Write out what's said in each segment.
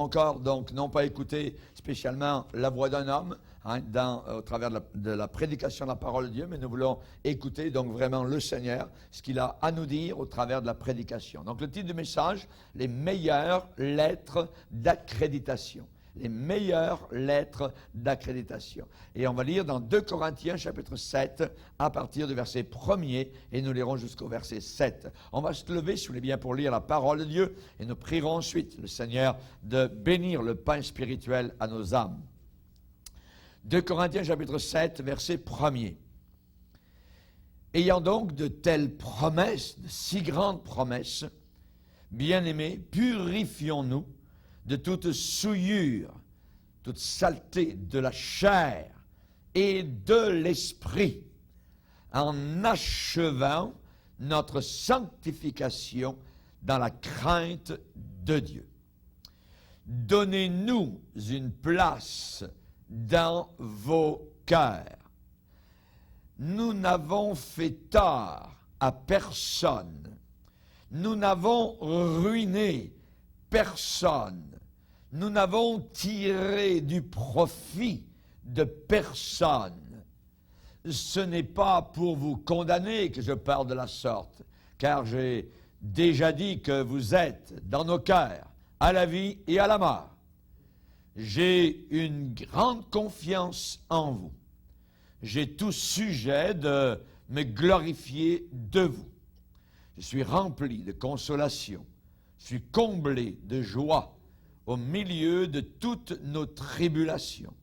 encore, donc, non pas écouter spécialement la voix d'un homme au travers de la prédication de la parole de Dieu, mais nous voulons écouter donc vraiment le Seigneur, ce qu'il a à nous dire au travers de la prédication. Donc le titre du message, les meilleures lettres d'accréditation. Les meilleures lettres d'accréditation. Et on va lire dans 2 Corinthiens chapitre 7 à partir du verset 1er et nous lirons jusqu'au verset 7. On va se lever, si vous voulez bien, pour lire la parole de Dieu et nous prierons ensuite le Seigneur de bénir le pain spirituel à nos âmes. 2 Corinthiens chapitre 7 verset 1er. Ayant donc de telles promesses, de si grandes promesses, bien-aimés, purifions-nous de toute souillure, toute saleté de la chair et de l'esprit, en achevant notre sanctification dans la crainte de Dieu. Donnez-nous une place dans vos cœurs. Nous n'avons fait tort à personne. Nous n'avons ruiné personne. Nous n'avons tiré du profit de personne. Ce n'est pas pour vous condamner que je parle de la sorte, car j'ai déjà dit que vous êtes dans nos cœurs, à la vie et à la mort. J'ai une grande confiance en vous. J'ai tout sujet de me glorifier de vous. Je suis rempli de consolation. Je suis comblé de joie au milieu de toutes nos tribulations.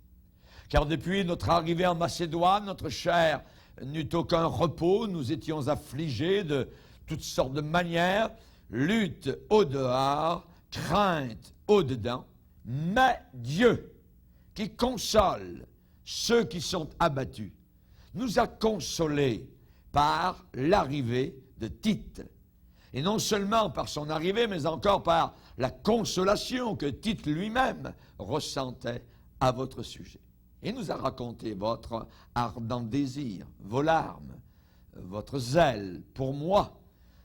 Car depuis notre arrivée en Macédoine, notre chair n'eut aucun repos, nous étions affligés de toutes sortes de manières, lutte au dehors, crainte au dedans, mais Dieu, qui console ceux qui sont abattus, nous a consolés par l'arrivée de Tite. Et non seulement par son arrivée, mais encore par la consolation que Tite lui-même ressentait à votre sujet. Il nous a raconté votre ardent désir, vos larmes, votre zèle pour moi,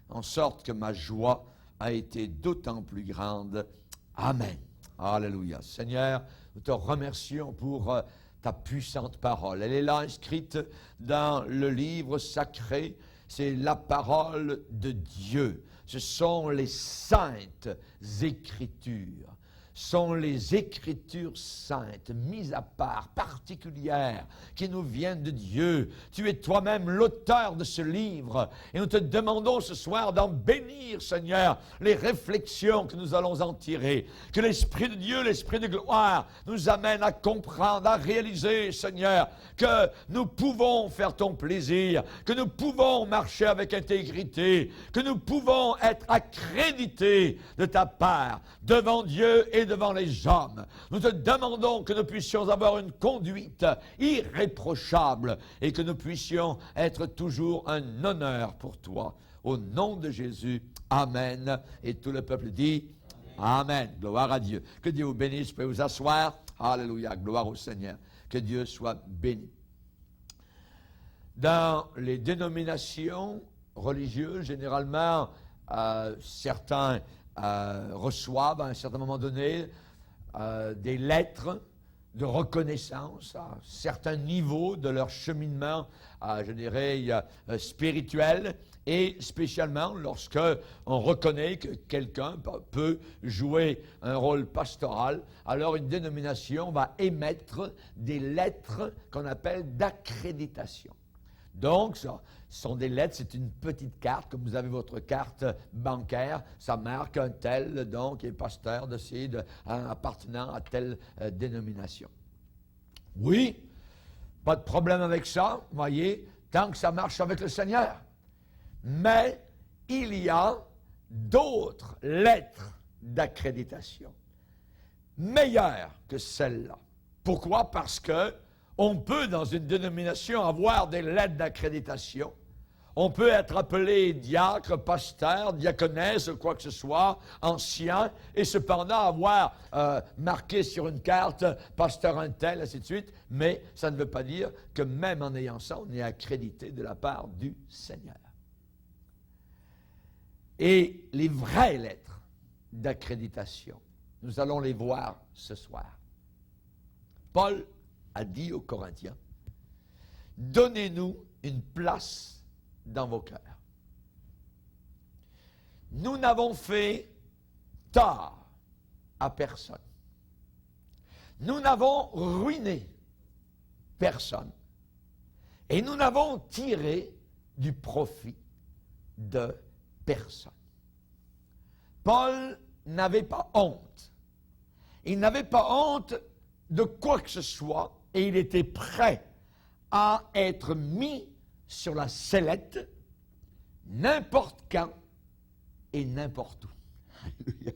en sorte que ma joie a été d'autant plus grande. Amen. Alléluia. Seigneur, nous te remercions pour ta puissante parole. Elle est là inscrite dans le livre sacré. C'est la parole de Dieu. Ce sont les saintes écritures. Sont les écritures saintes, mises à part, particulières, qui nous viennent de Dieu. Tu es toi-même l'auteur de ce livre. Et nous te demandons ce soir d'en bénir, Seigneur, les réflexions que nous allons en tirer. Que l'Esprit de Dieu, l'Esprit de gloire, nous amène à comprendre, à réaliser, Seigneur, que nous pouvons faire ton plaisir, que nous pouvons marcher avec intégrité, que nous pouvons être accrédités de ta part devant Dieu et devant les hommes. Nous te demandons que nous puissions avoir une conduite irréprochable et que nous puissions être toujours un honneur pour toi. Au nom de Jésus, Amen. Et tout le peuple dit Amen. Gloire à Dieu. Que Dieu vous bénisse. Vous pouvez vous asseoir. Alléluia. Gloire au Seigneur. Que Dieu soit béni. Dans les dénominations religieuses, généralement, certains reçoivent à un certain moment donné des lettres de reconnaissance à certains niveaux de leur cheminement, je dirais, spirituel, et spécialement lorsque on reconnaît que quelqu'un peut jouer un rôle pastoral, alors une dénomination va émettre des lettres qu'on appelle d'accréditation. Donc, ce sont des lettres, c'est une petite carte, comme vous avez votre carte bancaire, ça marque un tel, donc, est pasteur appartenant à telle dénomination. Oui, pas de problème avec ça, voyez, tant que ça marche avec le Seigneur. Mais il y a d'autres lettres d'accréditation, meilleures que celle-là. Pourquoi? Parce que on peut, dans une dénomination, avoir des lettres d'accréditation. On peut être appelé diacre, pasteur, diaconesse, quoi que ce soit, ancien, et cependant avoir marqué sur une carte pasteur un tel, ainsi de suite. Mais ça ne veut pas dire que même en ayant ça, on est accrédité de la part du Seigneur. Et les vraies lettres d'accréditation, Nous allons les voir ce soir. Paul a dit aux Corinthiens, donnez-nous une place dans vos cœurs. Nous n'avons fait tort à personne. Nous n'avons ruiné personne. Et nous n'avons tiré du profit de personne. Paul n'avait pas honte. Il n'avait pas honte de quoi que ce soit et il était prêt à être mis sur la sellette n'importe quand et n'importe où. Alléluia.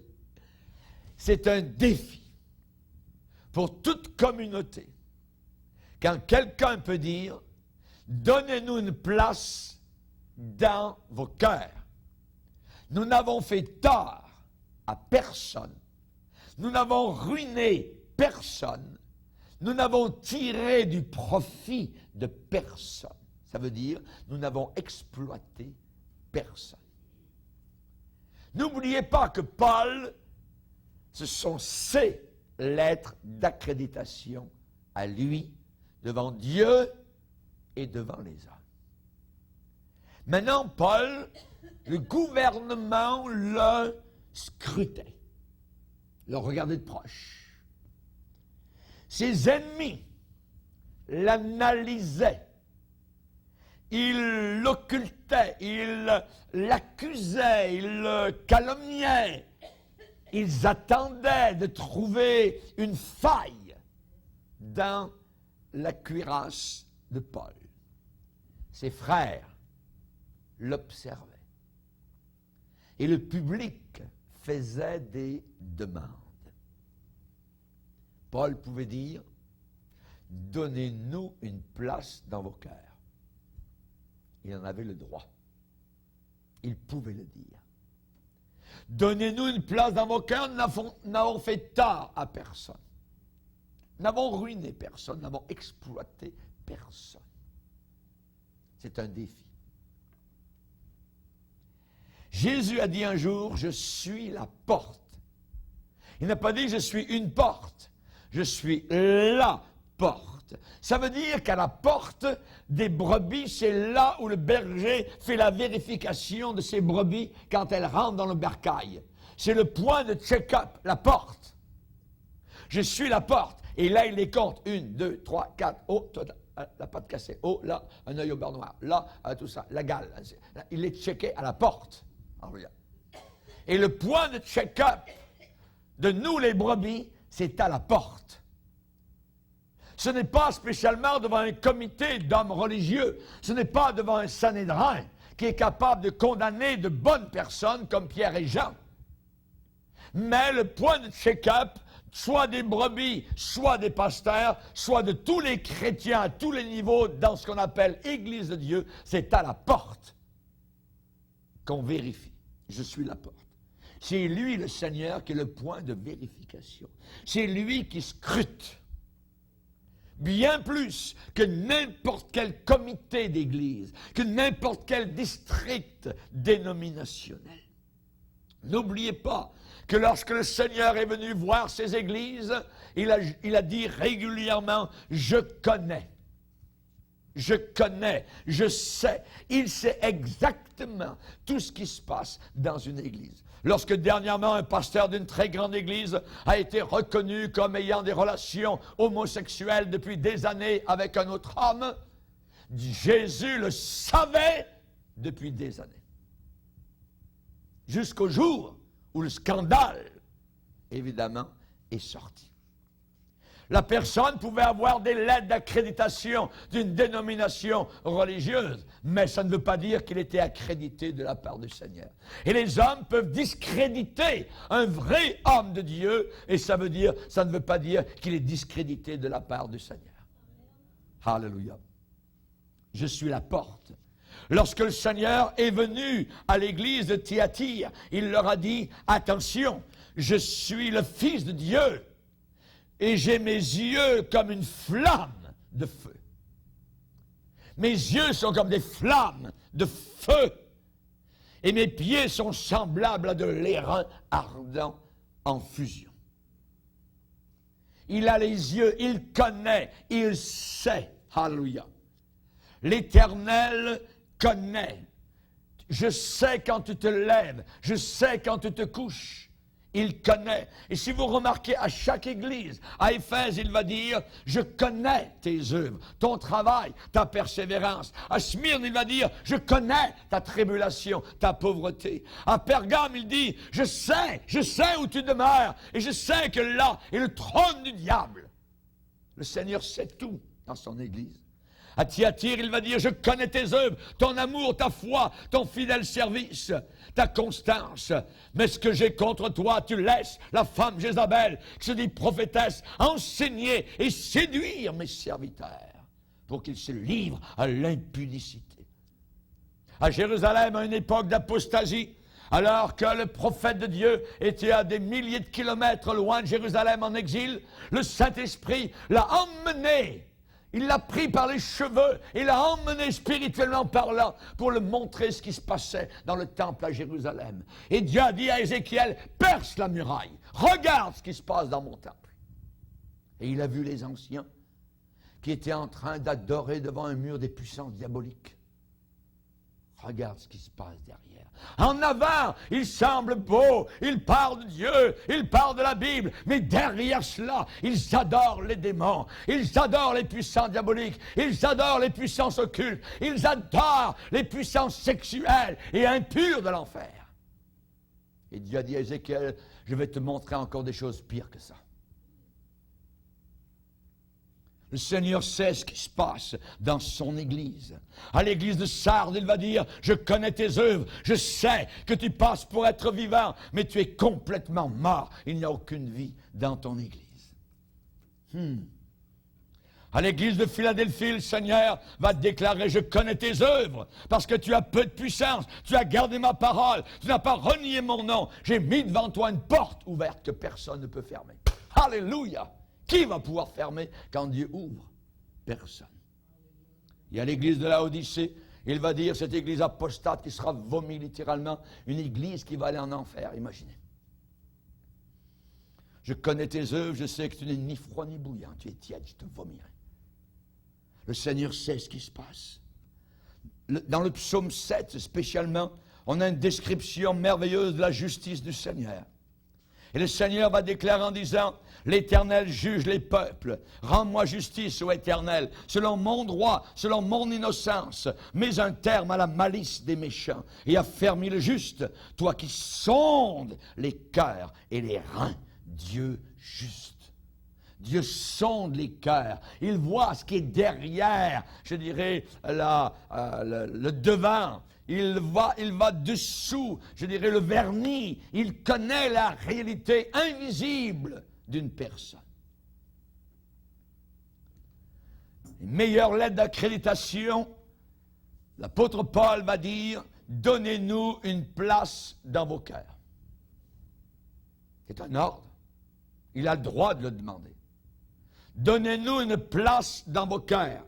C'est un défi pour toute communauté. Quand quelqu'un peut dire, donnez-nous une place dans vos cœurs. Nous n'avons fait tort à personne. Nous n'avons ruiné personne. Nous n'avons tiré du profit de personne. Ça veut dire, nous n'avons exploité personne. N'oubliez pas que Paul, ce sont ses lettres d'accréditation à lui, devant Dieu et devant les hommes. Maintenant, Paul, le gouvernement le scrutait, le regardait de proche. Ses ennemis l'analysaient, ils l'occultaient, ils l'accusaient, ils le calomniaient. Ils attendaient de trouver une faille dans la cuirasse de Paul. Ses frères l'observaient. Et le public faisait des demandes. Paul pouvait dire, donnez-nous une place dans vos cœurs. Il en avait le droit. Il pouvait le dire. Donnez-nous une place dans vos cœurs, nous n'avons fait tort à personne. Nous n'avons ruiné personne, nous n'avons exploité personne. C'est un défi. Jésus a dit un jour, je suis la porte. Il n'a pas dit je suis une porte, je suis la porte. Ça veut dire qu'à la porte des brebis, c'est là où le berger fait la vérification de ses brebis quand elles rentrent dans le bercail. C'est le point de check-up, la porte. Je suis la porte. Et là, il les compte. 1, 2, 3, 4. Oh, toi, la patte cassée. Oh, là, un œil au beurre noir. Là, tout ça. La gale. Là, il les checkait à la porte. Et le point de check-up de nous, les brebis, c'est à la porte. Ce n'est pas spécialement devant un comité d'hommes religieux. Ce n'est pas devant un Sanhédrin qui est capable de condamner de bonnes personnes comme Pierre et Jean. Mais le point de check-up, soit des brebis, soit des pasteurs, soit de tous les chrétiens à tous les niveaux dans ce qu'on appelle Église de Dieu, c'est à la porte qu'on vérifie. Je suis la porte. C'est lui, le Seigneur, qui est le point de vérification. C'est lui qui scrute. Bien plus que n'importe quel comité d'église, que n'importe quel district dénominationnel. N'oubliez pas que lorsque le Seigneur est venu voir ces églises, il a dit régulièrement, je connais, je sais. Il sait exactement tout ce qui se passe dans une église. Lorsque dernièrement un pasteur d'une très grande église a été reconnu comme ayant des relations homosexuelles depuis des années avec un autre homme, Jésus le savait depuis des années. Jusqu'au jour où le scandale, évidemment, est sorti. La personne pouvait avoir des lettres d'accréditation d'une dénomination religieuse, mais ça ne veut pas dire qu'il était accrédité de la part du Seigneur. Et les hommes peuvent discréditer un vrai homme de Dieu, et ça ne veut pas dire qu'il est discrédité de la part du Seigneur. Alléluia. Je suis la porte. Lorsque le Seigneur est venu à l'église de Thyatire, il leur a dit, attention, je suis le Fils de Dieu. Et j'ai mes yeux comme une flamme de feu. Mes yeux sont comme des flammes de feu. Et mes pieds sont semblables à de l'airain ardent en fusion. Il a les yeux, il connaît, il sait. Alléluia. L'Éternel connaît. Je sais quand tu te lèves, je sais quand tu te couches. Il connaît. Et si vous remarquez à chaque église, à Éphèse, il va dire, je connais tes œuvres, ton travail, ta persévérance. À Smyrne, il va dire, je connais ta tribulation, ta pauvreté. À Pergame, il dit, je sais où tu demeures, et je sais que là est le trône du diable. Le Seigneur sait tout dans son église. À Thyatire, il va dire, je connais tes œuvres, ton amour, ta foi, ton fidèle service, ta constance. Mais ce que j'ai contre toi, tu laisses la femme Jézabel, qui se dit prophétesse, enseigner et séduire mes serviteurs pour qu'ils se livrent à l'impudicité. À Jérusalem, à une époque d'apostasie, alors que le prophète de Dieu était à des milliers de kilomètres loin de Jérusalem en exil, le Saint-Esprit l'a emmené. Il l'a pris par les cheveux et l'a emmené spirituellement parlant pour le montrer ce qui se passait dans le temple à Jérusalem. Et Dieu a dit à Ézéchiel, perce la muraille, regarde ce qui se passe dans mon temple. Et il a vu les anciens qui étaient en train d'adorer devant un mur des puissances diaboliques. Regarde ce qui se passe derrière. En avant, il semble beau, il parle de Dieu, il parle de la Bible, mais derrière cela, ils adorent les démons, ils adorent les puissances diaboliques, ils adorent les puissances occultes, ils adorent les puissances sexuelles et impures de l'enfer. Et Dieu a dit à Ézéchiel, je vais te montrer encore des choses pires que ça. Le Seigneur sait ce qui se passe dans son Église. À l'Église de Sardes, il va dire, je connais tes œuvres, je sais que tu passes pour être vivant, mais tu es complètement mort. Il n'y a aucune vie dans ton Église. À l'Église de Philadelphie, le Seigneur va déclarer, je connais tes œuvres, parce que tu as peu de puissance, tu as gardé ma parole, tu n'as pas renié mon nom. J'ai mis devant toi une porte ouverte que personne ne peut fermer. Alléluia! Qui va pouvoir fermer quand Dieu ouvre? Personne. Il y a l'église de Laodicée, il va dire, cette église apostate qui sera vomie littéralement, une église qui va aller en enfer, imaginez. Je connais tes œuvres, je sais que tu n'es ni froid ni bouillant, tu es tiède, je te vomirai. Le Seigneur sait ce qui se passe. Dans le psaume 7, spécialement, on a une description merveilleuse de la justice du Seigneur. Et le Seigneur va déclarer en disant, l'Éternel juge les peuples. Rends-moi justice, ô Éternel, selon mon droit, selon mon innocence. Mets un terme à la malice des méchants et affermis le juste. Toi qui sondes les cœurs et les reins, Dieu juste. Dieu sonde les cœurs. Il voit ce qui est derrière, je dirais, le devant. Il va dessous, je dirais, le vernis. Il connaît la réalité invisible d'une personne. Une meilleure lettre d'accréditation, l'apôtre Paul va dire, donnez-nous une place dans vos cœurs. C'est un ordre. Il a le droit de le demander. Donnez-nous une place dans vos cœurs.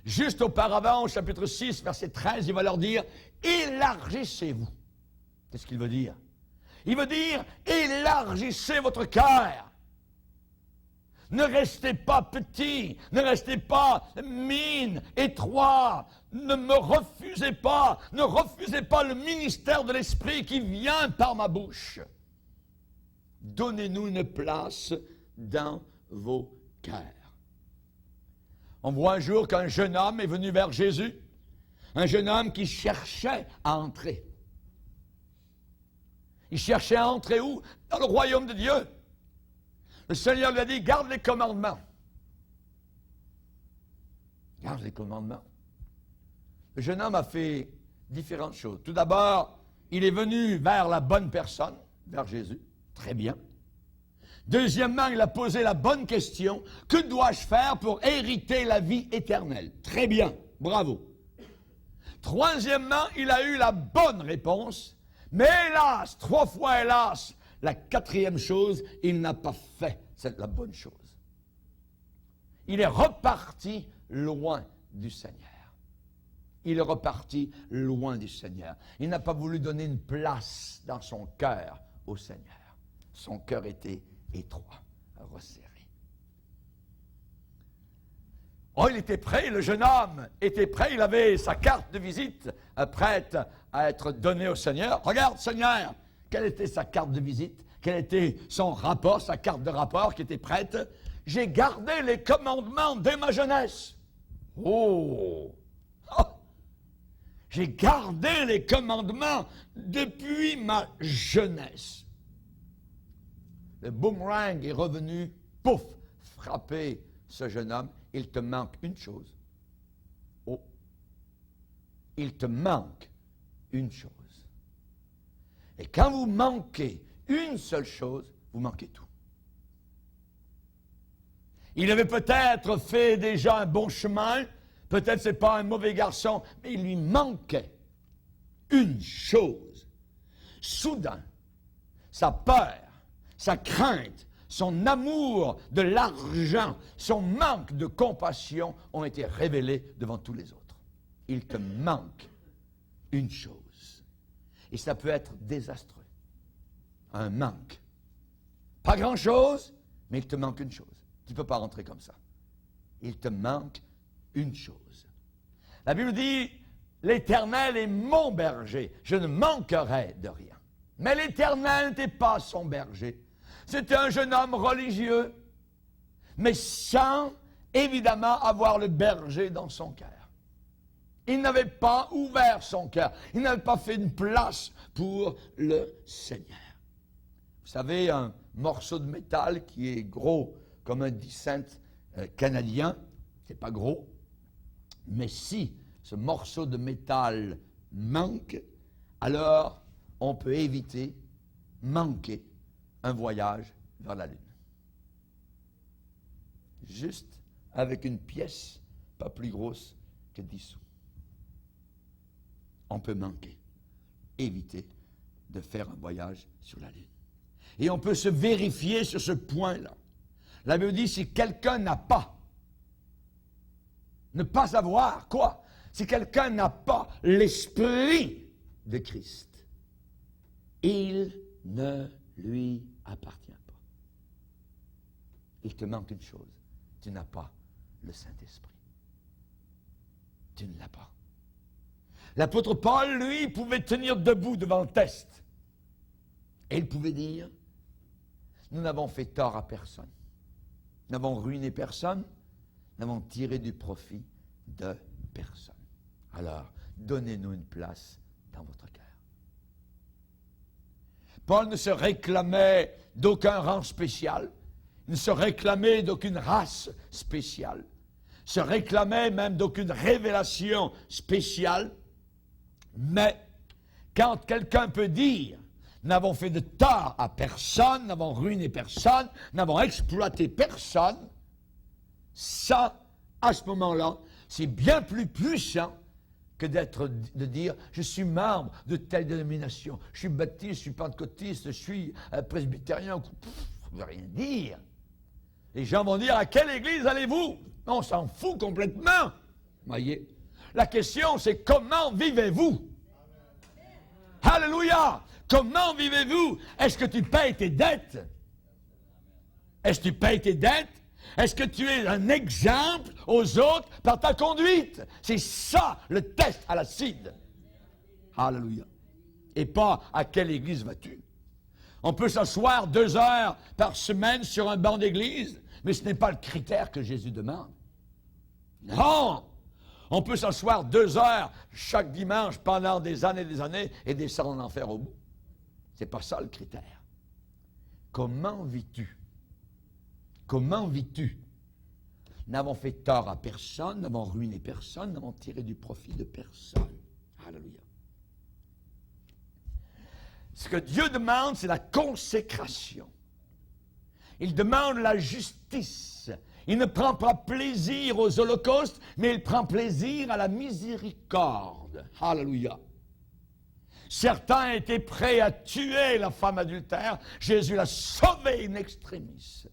Juste auparavant, au chapitre 6, verset 13, il va leur dire, élargissez-vous. Qu'est-ce qu'il veut dire? Il veut dire, élargissez votre cœur. Ne restez pas petit, ne restez pas mine, étroit. Ne me refusez pas, ne refusez pas le ministère de l'Esprit qui vient par ma bouche. Donnez-nous une place dans vos cœurs. On voit un jour qu'un jeune homme est venu vers Jésus, un jeune homme qui cherchait à entrer. Il cherchait à entrer où? Dans le royaume de Dieu. Le Seigneur lui a dit, garde les commandements. Garde les commandements. Le jeune homme a fait différentes choses. Tout d'abord, il est venu vers la bonne personne, vers Jésus. Très bien. Deuxièmement, il a posé la bonne question. Que dois-je faire pour hériter la vie éternelle? Très bien. Bravo. Troisièmement, il a eu la bonne réponse. Mais hélas, 3 fois hélas, la 4e chose, il n'a pas fait la bonne chose. Il est reparti loin du Seigneur. Il est reparti loin du Seigneur. Il n'a pas voulu donner une place dans son cœur au Seigneur. Son cœur était étroit, resserré. Oh, il était prêt, le jeune homme était prêt, il avait sa carte de visite prête à être donnée au Seigneur. Regarde, Seigneur, quelle était sa carte de visite? Quel était son rapport, sa carte de rapport qui était prête? J'ai gardé les commandements dès ma jeunesse. Oh! Oh! J'ai gardé les commandements depuis ma jeunesse. Le boomerang est revenu, pouf, frapper ce jeune homme. Il te manque une chose. Oh! Il te manque une chose. Et quand vous manquez une seule chose, vous manquez tout. Il avait peut-être fait déjà un bon chemin, peut-être c'est pas un mauvais garçon, mais il lui manquait une chose. Soudain, sa peur, sa crainte, son amour de l'argent, son manque de compassion ont été révélés devant tous les autres. Il te manque une chose. Et ça peut être désastreux. Un manque. Pas grand-chose, mais il te manque une chose. Tu ne peux pas rentrer comme ça. Il te manque une chose. La Bible dit, l'Éternel est mon berger, je ne manquerai de rien. Mais l'Éternel n'était pas son berger. C'était un jeune homme religieux, mais sans, évidemment, avoir le berger dans son cœur. Il n'avait pas ouvert son cœur. Il n'avait pas fait une place pour le Seigneur. Vous savez, un morceau de métal qui est gros comme un 10 cents canadien, c'est pas gros, mais si ce morceau de métal manque, alors on peut éviter, manquer un voyage vers la Lune. Juste avec une pièce pas plus grosse que 10 sous. On peut manquer, éviter de faire un voyage sur la Lune. Et on peut se vérifier sur ce point-là. La Bible dit, si quelqu'un n'a pas, ne pas avoir, quoi? Si quelqu'un n'a pas l'esprit de Christ, il ne lui appartient pas. Il te manque une chose, tu n'as pas le Saint-Esprit. Tu ne l'as pas. L'apôtre Paul, lui, pouvait tenir debout devant le test. Et il pouvait dire, nous n'avons fait tort à personne. Nous n'avons ruiné personne. Nous n'avons tiré du profit de personne. Alors, donnez-nous une place dans votre cœur. Paul ne se réclamait d'aucun rang spécial. Il ne se réclamait d'aucune race spéciale. Se réclamait même d'aucune révélation spéciale. Mais quand quelqu'un peut dire « n'avons fait de tort à personne, n'avons ruiné personne, n'avons exploité personne », ça, à ce moment-là, c'est bien plus puissant que de dire « je suis membre de telle dénomination, je suis baptiste, je suis pentecôtiste, je suis presbytérien », ça ne veut rien dire. Les gens vont dire « à quelle église allez-vous » On s'en fout complètement. Voyez, la question, c'est comment vivez-vous? Alléluia! Comment vivez-vous? Est-ce que tu payes tes dettes? Est-ce que tu payes tes dettes? Est-ce que tu es un exemple aux autres par ta conduite? C'est ça le test à l'acide. Alléluia. Et pas à quelle église vas-tu? On peut s'asseoir 2 heures par semaine sur un banc d'église, mais ce n'est pas le critère que Jésus demande. Non! On peut s'asseoir 2 heures chaque dimanche pendant des années et descendre en enfer au bout. Ce n'est pas ça le critère. Comment vis-tu? Comment vis-tu? N'avons fait tort à personne, n'avons ruiné personne, n'avons tiré du profit de personne. Alléluia. Ce que Dieu demande, c'est la consécration. Il demande la justice. Il ne prend pas plaisir aux holocaustes, mais il prend plaisir à la miséricorde. Alléluia. Certains étaient prêts à tuer la femme adultère. Jésus l'a sauvée in extremis.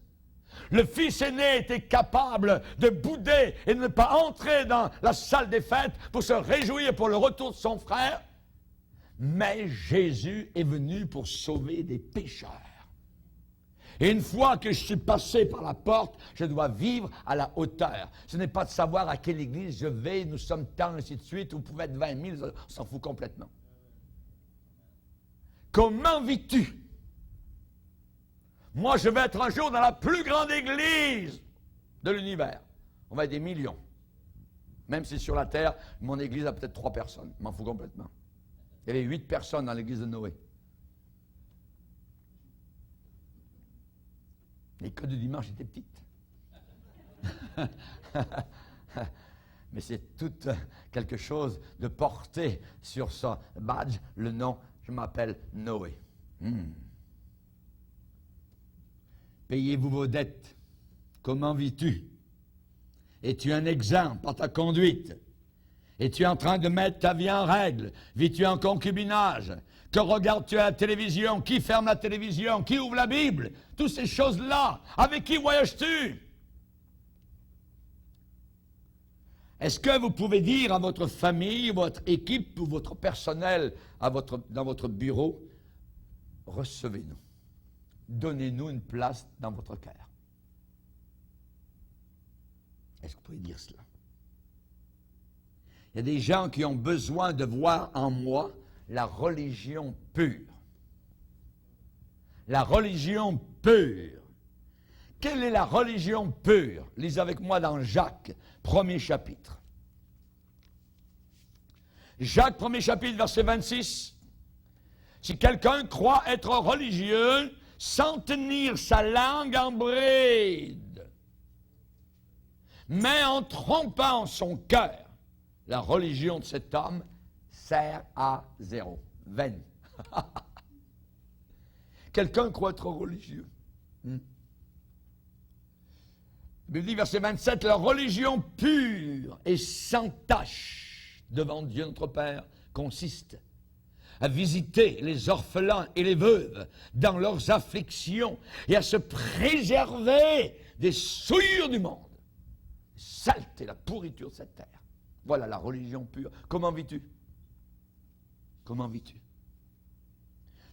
Le fils aîné était capable de bouder et de ne pas entrer dans la salle des fêtes pour se réjouir pour le retour de son frère. Mais Jésus est venu pour sauver des pécheurs. Et une fois que je suis passé par la porte, je dois vivre à la hauteur. Ce n'est pas de savoir à quelle église je vais, nous sommes tant, ainsi de suite, vous pouvez être 20 000, on s'en fout complètement. Comment vis-tu? Moi, je vais être un jour dans la plus grande église de l'univers. On va être des millions. Même si sur la terre, mon église a peut-être 3 personnes. Je m'en fous complètement. Il y avait 8 personnes dans l'église de Noé. Les codes du dimanche étaient petites. Mais c'est tout quelque chose de porté sur son badge, le nom, je m'appelle Noé. Payez-vous vos dettes. Comment vis-tu? Es-tu un exemple par ta conduite? Es-tu en train de mettre ta vie en règle? Vis-tu en concubinage? Que regardes-tu à la télévision? Qui ferme la télévision? Qui ouvre la Bible? Toutes ces choses-là. Avec qui voyages-tu? Est-ce que vous pouvez dire à votre famille, votre équipe ou votre personnel dans votre bureau, recevez-nous, donnez-nous une place dans votre cœur? Est-ce que vous pouvez dire cela? Il y a des gens qui ont besoin de voir en moi la religion pure. La religion pure. Quelle est la religion pure? Lisez avec moi dans Jacques, 1er chapitre. Jacques, 1er chapitre, verset 26. Si quelqu'un croit être religieux sans tenir sa langue en bride, mais en trompant son cœur, la religion de cet homme sert à zéro. Vaine. Quelqu'un croit être religieux. Il dit, verset 27, la religion pure et sans tache devant Dieu notre Père consiste à visiter les orphelins et les veuves dans leurs afflictions et à se préserver des souillures du monde. Saleté, la pourriture de cette terre. Voilà la religion pure. Comment vis-tu? Comment vis-tu?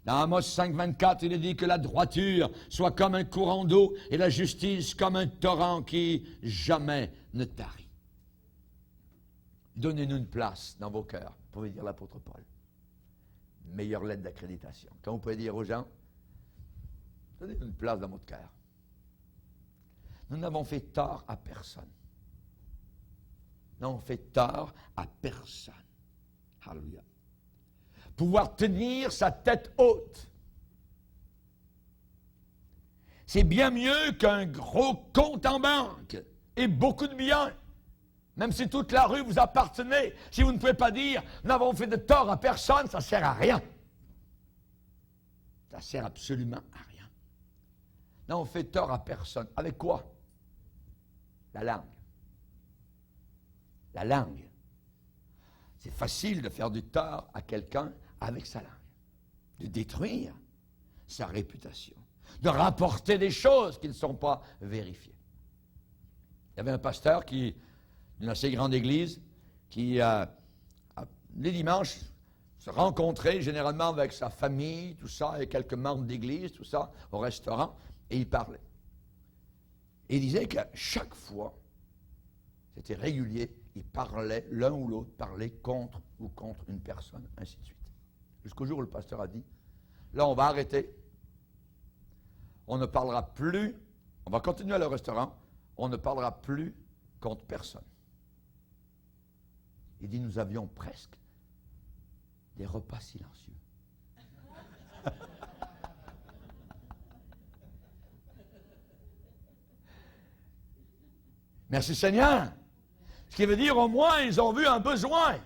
Dans Amos 5, 24, il est dit que la droiture soit comme un courant d'eau et la justice comme un torrent qui jamais ne tarit. Donnez-nous une place dans vos cœurs, pouvait dire l'apôtre Paul. Meilleure lettre d'accréditation. Quand vous pouvez dire aux gens, donnez-nous une place dans votre cœur. Nous n'avons fait tort à personne. Nous n'avons fait tort à personne. Alléluia. Pouvoir tenir sa tête haute. C'est bien mieux qu'un gros compte en banque et beaucoup de biens. Même si toute la rue vous appartenait, si vous ne pouvez pas dire « nous n'avons fait de tort à personne », ça ne sert à rien. Ça ne sert absolument à rien. Nous n'avons fait tort à personne. Avec quoi? La langue. La langue. C'est facile de faire du tort à quelqu'un avec sa langue. De détruire sa réputation. De rapporter des choses qui ne sont pas vérifiées. Il y avait un pasteur d'une assez grande église qui, les dimanches, se rencontrait généralement avec sa famille, tout ça, et quelques membres d'église, tout ça, au restaurant, et il parlait. Et il disait que chaque fois, c'était régulier, ils parlaient, l'un ou l'autre parlait contre une personne, ainsi de suite. Jusqu'au jour où le pasteur a dit, là on va arrêter, on ne parlera plus, on va continuer à le restaurant, on ne parlera plus contre personne. Il dit, nous avions presque des repas silencieux. Merci Seigneur. Ce qui veut dire au moins ils ont vu un besoin.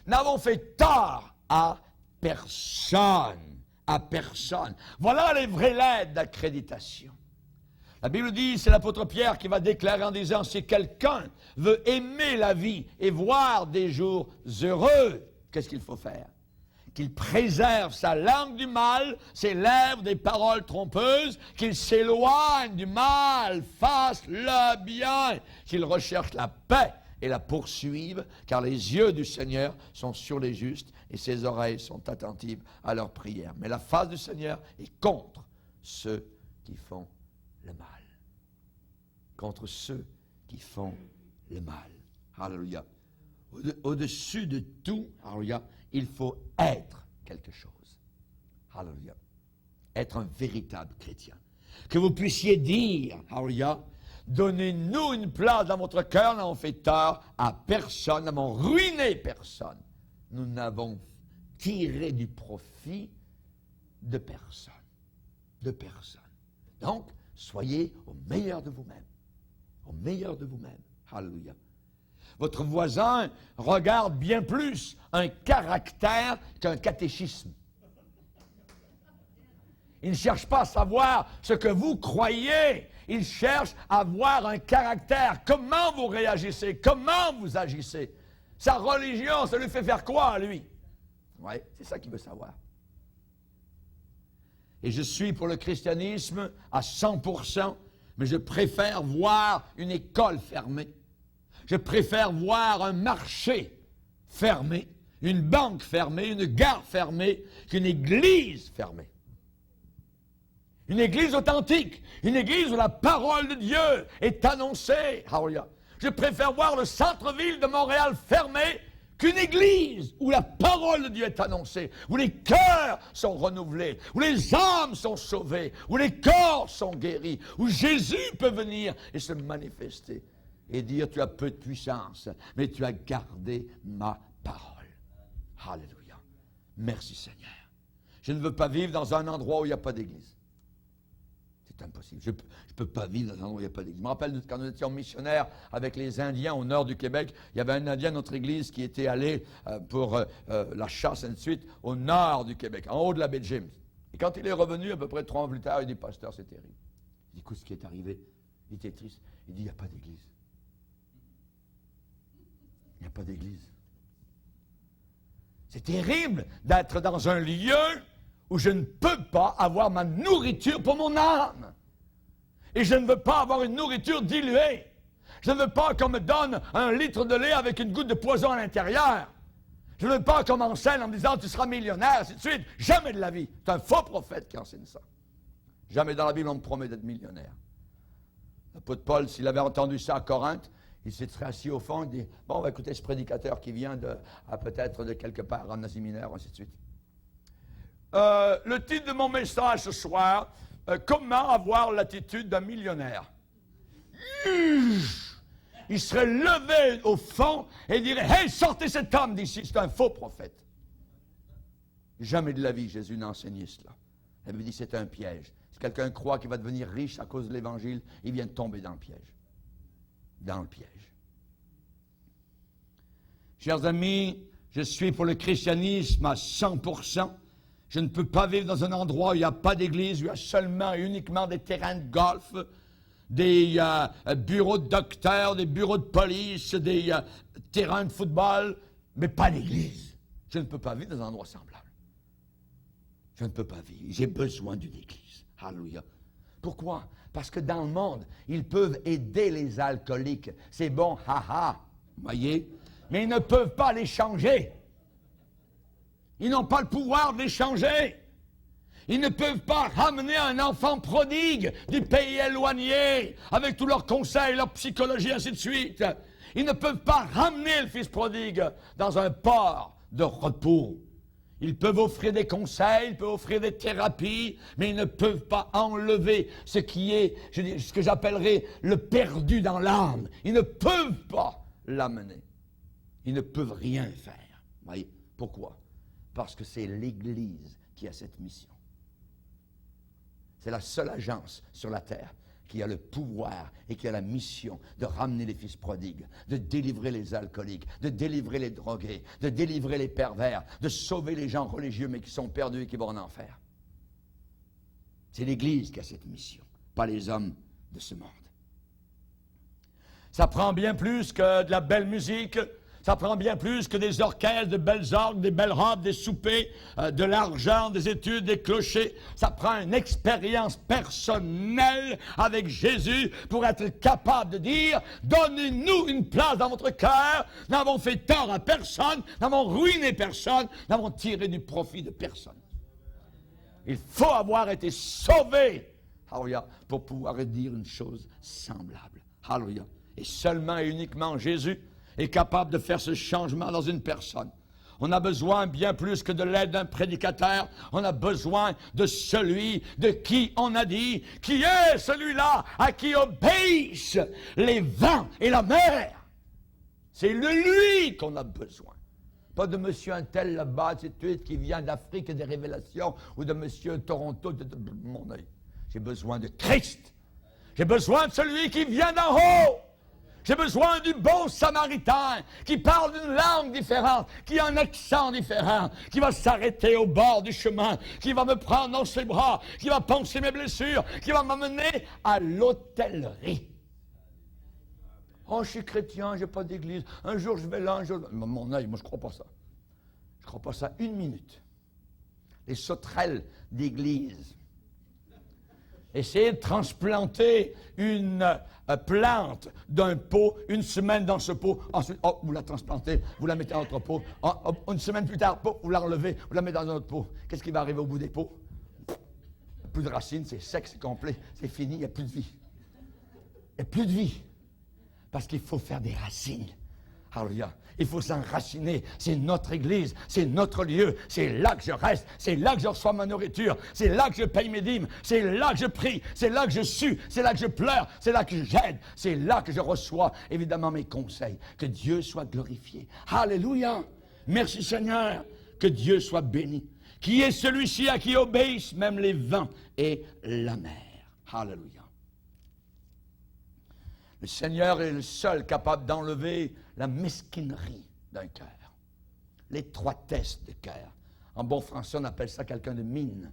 N'avons fait tort à personne. À personne. Voilà les vraies lettres d'accréditation. La Bible dit, c'est l'apôtre Pierre qui va déclarer en disant, si quelqu'un veut aimer la vie et voir des jours heureux, qu'est-ce qu'il faut faire? Qu'il préserve sa langue du mal, ses lèvres des paroles trompeuses, qu'il s'éloigne du mal, fasse le bien, qu'il recherche la paix et la poursuive, car les yeux du Seigneur sont sur les justes et ses oreilles sont attentives à leurs prières. Mais la face du Seigneur est contre ceux qui font le mal. Contre ceux qui font le mal. Alléluia. Au-dessus de tout, alléluia, il faut être quelque chose. Alléluia. Être un véritable chrétien. Que vous puissiez dire, alléluia, donnez-nous une place dans votre cœur, nous n'avons fait tort à personne, nous n'avons ruiné personne. Nous n'avons tiré du profit de personne. De personne. Donc, soyez au meilleur de vous-même. Au meilleur de vous-même. Alléluia. Votre voisin regarde bien plus un caractère qu'un catéchisme. Il ne cherche pas à savoir ce que vous croyez. Il cherche à voir un caractère. Comment vous réagissez? Comment vous agissez? Sa religion, ça lui fait faire quoi à lui? Oui, c'est ça qu'il veut savoir. Et je suis pour le christianisme à 100%, mais je préfère voir une école fermée. Je préfère voir un marché fermé, une banque fermée, une gare fermée, qu'une église fermée. Une église authentique, une église où la parole de Dieu est annoncée. Alléluia. Je préfère voir le centre-ville de Montréal fermé qu'une église où la parole de Dieu est annoncée, où les cœurs sont renouvelés, où les âmes sont sauvées, où les corps sont guéris, où Jésus peut venir et se manifester et dire, tu as peu de puissance, mais tu as gardé ma parole. Alléluia. Merci Seigneur. Je ne veux pas vivre dans un endroit où il n'y a pas d'église. C'est impossible. Je ne peux pas vivre dans un endroit où il n'y a pas d'église. Je me rappelle quand nous étions missionnaires avec les Indiens au nord du Québec, il y avait un Indien de notre église qui était allé pour la chasse, et ainsi de suite, au nord du Québec, en haut de la baie de James. Et quand il est revenu, à peu près 3 ans plus tard, il dit, pasteur, c'est terrible. Il dit, écoute ce qui est arrivé. Il était triste. Il dit, il n'y a pas d'église. Il n'y a pas d'église. C'est terrible d'être dans un lieu où je ne peux pas avoir ma nourriture pour mon âme. Et je ne veux pas avoir une nourriture diluée. Je ne veux pas qu'on me donne 1 litre de lait avec une goutte de poison à l'intérieur. Je ne veux pas qu'on m'enseigne en me disant tu seras millionnaire, ainsi de suite. Jamais de la vie. C'est un faux prophète qui enseigne ça. Jamais dans la Bible on me promet d'être millionnaire. L'apôtre Paul, s'il avait entendu ça à Corinthe, il s'est assis au fond et dit bon, on va écouter ce prédicateur qui vient peut-être de quelque part en Asie mineure, ainsi de suite. Le titre de mon message ce soir, comment avoir l'attitude d'un millionnaire. Il serait levé au fond et dirait hey, sortez cet homme d'ici, c'est un faux prophète. Jamais de la vie Jésus n'a enseigné cela. Elle me dit c'est un piège. Si quelqu'un croit qu'il va devenir riche à cause de l'évangile, il vient de tomber dans le piège. Dans le piège. Chers amis, je suis pour le christianisme à 100%. Je ne peux pas vivre dans un endroit où il n'y a pas d'église, où il y a seulement et uniquement des terrains de golf, des bureaux de docteurs, des bureaux de police, des terrains de football, mais pas d'église. Je ne peux pas vivre dans un endroit semblable. Je ne peux pas vivre. J'ai besoin d'une église. Alléluia. Pourquoi? Parce que dans le monde, ils peuvent aider les alcooliques. C'est bon, haha, voyez? Mais ils ne peuvent pas les changer. Ils n'ont pas le pouvoir de les changer. Ils ne peuvent pas ramener un enfant prodigue du pays éloigné avec tous leurs conseils, leur psychologie, ainsi de suite. Ils ne peuvent pas ramener le fils prodigue dans un port de repos. Ils peuvent offrir des conseils, ils peuvent offrir des thérapies, mais ils ne peuvent pas enlever ce qui est, ce que j'appellerais le perdu dans l'âme. Ils ne peuvent pas l'amener. Ils ne peuvent rien faire. Voyez? Pourquoi? Parce que c'est l'Église qui a cette mission. C'est la seule agence sur la terre qui a le pouvoir et qui a la mission de ramener les fils prodigues, de délivrer les alcooliques, de délivrer les drogués, de délivrer les pervers, de sauver les gens religieux mais qui sont perdus et qui vont en enfer. C'est l'Église qui a cette mission, pas les hommes de ce monde. Ça prend bien plus que de la belle musique. Ça prend bien plus que des orchestres, de belles orgues, des belles robes, des soupers, de l'argent, des études, des clochers. Ça prend une expérience personnelle avec Jésus pour être capable de dire « Donnez-nous une place dans votre cœur. Nous n'avons fait tort à personne, nous n'avons ruiné personne, nous n'avons tiré du profit de personne. » Il faut avoir été sauvé Alléluia, pour pouvoir dire une chose semblable. Alléluia. Et seulement et uniquement Jésus est capable de faire ce changement dans une personne. On a besoin bien plus que de l'aide d'un prédicateur. On a besoin de celui de qui on a dit, qui est celui-là à qui obéissent les vents et la mer. C'est de lui qu'on a besoin. Pas de monsieur un tel là-bas, qui vient d'Afrique et des révélations, ou de monsieur Toronto, de mon œil. J'ai besoin de Christ. J'ai besoin de celui qui vient d'en haut. J'ai besoin du bon samaritain qui parle d'une langue différente, qui a un accent différent, qui va s'arrêter au bord du chemin, qui va me prendre dans ses bras, qui va panser mes blessures, qui va m'amener à l'hôtellerie. Oh, je suis chrétien, je n'ai pas d'église. Un jour, je vais là, un jour... Mon œil, moi, je ne crois pas ça. Je ne crois pas ça une minute. Les sauterelles d'église. Essayez de transplanter une plante d'un pot, une semaine dans ce pot, ensuite, vous la transplantez, vous la mettez dans votre pot, une semaine plus tard, vous la relevez, vous la mettez dans un autre pot. Qu'est-ce qui va arriver au bout des pots? Plus de racines, c'est sec, c'est complet, c'est fini, il n'y a plus de vie. Il n'y a plus de vie. Parce qu'il faut faire des racines. Alléluia. Il faut s'enraciner. C'est notre église, c'est notre lieu. C'est là que je reste, c'est là que je reçois ma nourriture, c'est là que je paye mes dîmes, c'est là que je prie, c'est là que je sue, c'est là que je pleure, c'est là que j'aide, c'est là que je reçois évidemment mes conseils. Que Dieu soit glorifié. Alléluia. Merci Seigneur. Que Dieu soit béni. Qui est celui-ci à qui obéissent même les vents et la mer. Alléluia. Le Seigneur est le seul capable d'enlever la mesquinerie d'un cœur, l'étroitesse de cœur. En bon français, on appelle ça quelqu'un de mine.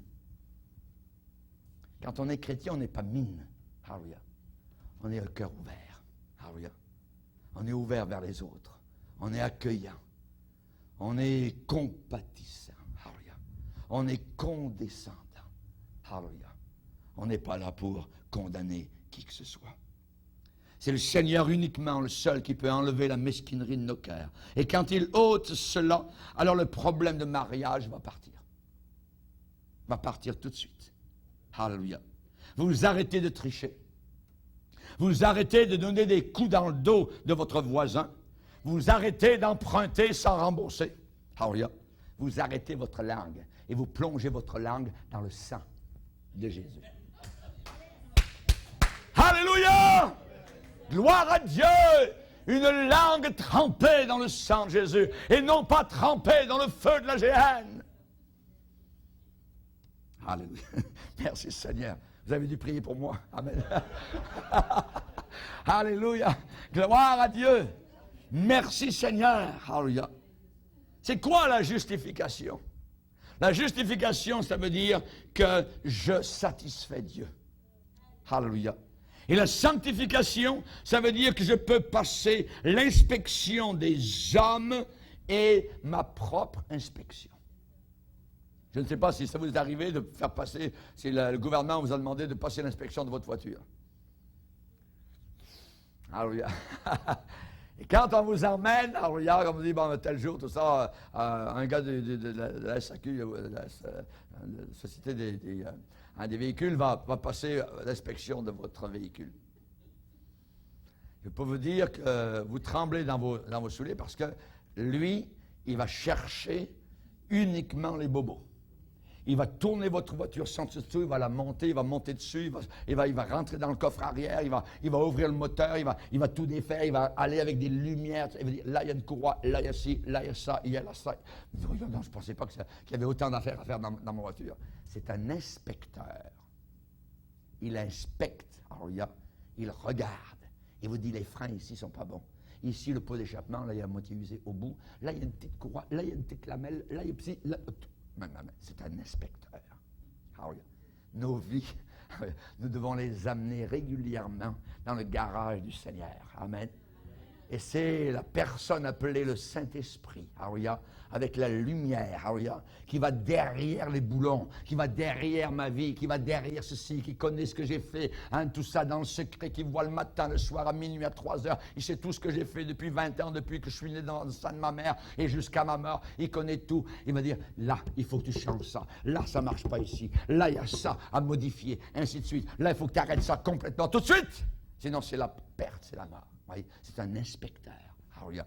Quand on est chrétien, on n'est pas mine. Alléluia. On est un cœur ouvert. Alléluia. On est ouvert vers les autres. On est accueillant. On est compatissant. Alléluia. On est condescendant. Alléluia. On n'est pas là pour condamner qui que ce soit. C'est le Seigneur uniquement, le seul, qui peut enlever la mesquinerie de nos cœurs. Et quand il ôte cela, alors le problème de mariage va partir. Va partir tout de suite. Alléluia. Vous arrêtez de tricher. Vous arrêtez de donner des coups dans le dos de votre voisin. Vous arrêtez d'emprunter sans rembourser. Alléluia. Vous arrêtez votre langue et vous plongez votre langue dans le sang de Jésus. Alléluia! Gloire à Dieu! Une langue trempée dans le sang de Jésus et non pas trempée dans le feu de la géhenne. Alléluia. Merci Seigneur. Vous avez dû prier pour moi. Amen. Alléluia. Gloire à Dieu. Merci Seigneur. Alléluia. C'est quoi la justification? La justification, ça veut dire que je satisfais Dieu. Alléluia. Et la sanctification, ça veut dire que je peux passer l'inspection des hommes et ma propre inspection. Je ne sais pas si ça vous est arrivé de faire passer, si le gouvernement vous a demandé de passer l'inspection de votre voiture. Alléluia. Et quand on vous emmène, alléluia, on vous dit, bon, tel jour, tout ça, un gars de la SAQ, de la Société des véhicules, va passer l'inspection de votre véhicule. Je peux vous dire que vous tremblez dans vos souliers parce que lui, il va chercher uniquement les bobos. Il va tourner votre voiture sans dessous, il va la monter, il va monter dessus, il va rentrer dans le coffre arrière, il va ouvrir le moteur, il va tout défaire, il va aller avec des lumières. Il va dire, là, il y a une courroie, là, il y a ci, là, il y a ça, il y a là, ça. Non, je ne pensais pas qu'il y avait autant d'affaires à faire dans ma voiture. C'est un inspecteur. Il inspecte, alors il regarde. Il vous dit, les freins ici ne sont pas bons. Ici, le pot d'échappement, là, il est à moitié usé au bout. Là, il y a une petite courroie, là, il y a une petite lamelle, là, il y a petit, là, c'est un inspecteur. Nos vies, nous devons les amener régulièrement dans le garage du Seigneur. Amen. Et c'est la personne appelée le Saint-Esprit, alléluia, avec la lumière, alléluia, qui va derrière les boulons, qui va derrière ma vie, qui va derrière ceci, qui connaît ce que j'ai fait, hein, tout ça dans le secret, qui voit le matin, le soir, à minuit, à 3 heures. Il sait tout ce que j'ai fait depuis 20 ans, depuis que je suis né dans le sein de ma mère et jusqu'à ma mort. Il connaît tout. Il va dire, là, il faut que tu changes ça. Là, ça ne marche pas ici. Là, il y a ça à modifier, ainsi de suite. Là, il faut que tu arrêtes ça complètement, tout de suite. Sinon, c'est la perte, c'est la mort. C'est un inspecteur. Alléluia.